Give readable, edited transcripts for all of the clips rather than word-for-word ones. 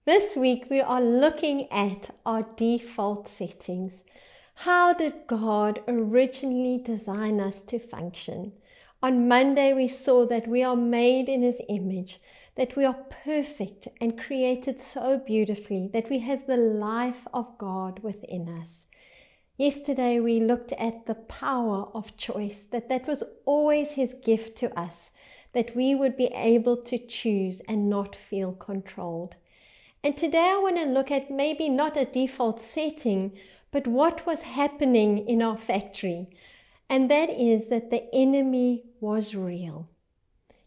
This week we are looking at our default settings. How did God originally design us to function? On Monday we saw that we are made in His image, that we are perfect and created so beautifully, that we have the life of God within us. Yesterday we looked at the power of choice, that was always His gift to us, that we would be able to choose and not feel controlled. And today I want to look at maybe not a default setting, but what was happening in our factory. And that is that the enemy was real.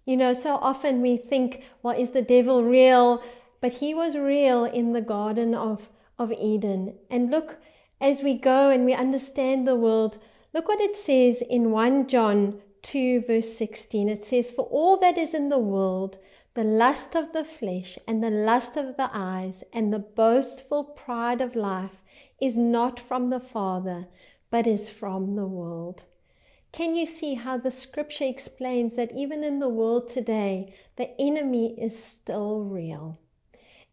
You know, so often we think, well, is the devil real? But he was real in the Garden of Eden. And look, as we go and we understand the world, look what it says in 1 John 2 verse 16. It says, "For all that is in the world, the lust of the flesh and the lust of the eyes and the boastful pride of life is not from the Father, but is from the world." Can you see how the scripture explains that even in the world today, the enemy is still real?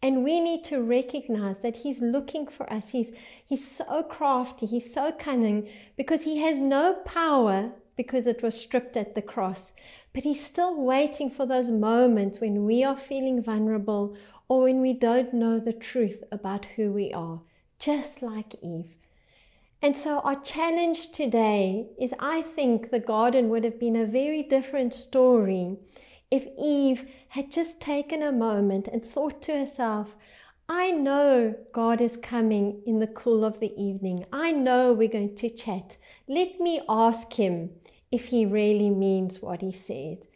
And we need to recognize that he's looking for us. He's so crafty, he's so cunning, because he has no power because it was stripped at the cross. But he's still waiting for those moments when we are feeling vulnerable or when we don't know the truth about who we are, just like Eve. And so our challenge today is, I think the garden would have been a very different story if Eve had just taken a moment and thought to herself, I know God is coming in the cool of the evening. I know we're going to chat. Let me ask him if he really means what he said.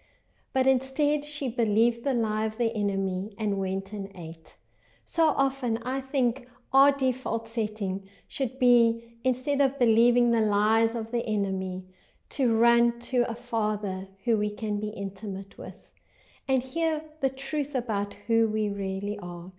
But instead, she believed the lie of the enemy and went and ate. So often, I think our default setting should be, instead of believing the lies of the enemy, to run to a Father who we can be intimate with and hear the truth about who we really are.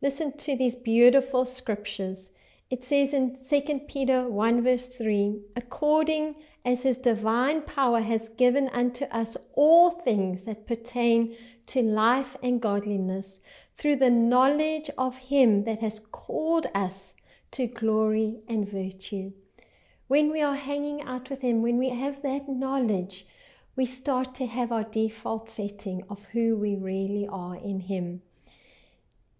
Listen to these beautiful scriptures. It says in 2 Peter 1 verse 3, "According as his divine power has given unto us all things that pertain to life and godliness, through the knowledge of him that has called us to glory and virtue." When we are hanging out with him, when we have that knowledge, we start to have our default setting of who we really are in him.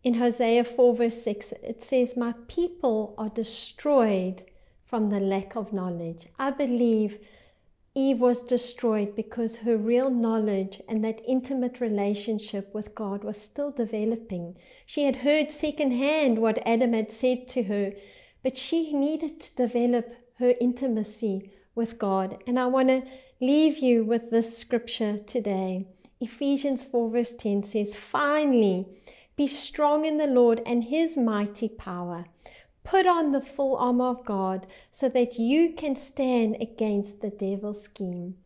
In Hosea 4 verse 6, it says, "My people are destroyed from the lack of knowledge." I believe Eve was destroyed because her real knowledge and that intimate relationship with God was still developing. She had heard secondhand what Adam had said to her, but she needed to develop her intimacy with God. And I want to leave you with this scripture today. Ephesians 4 verse 10 says, "Finally, be strong in the Lord and his mighty power. Put on the full armor of God so that you can stand against the devil's scheme."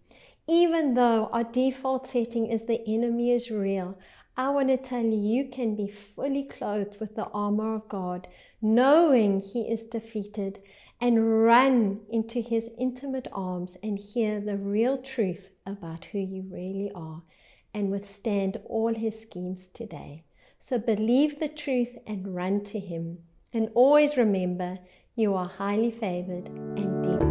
Even though our default setting is the enemy is real, I want to tell you, you can be fully clothed with the armor of God, knowing he is defeated, and run into his intimate arms and hear the real truth about who you really are and withstand all his schemes today. So believe the truth and run to him. And always remember, you are highly favored and deeply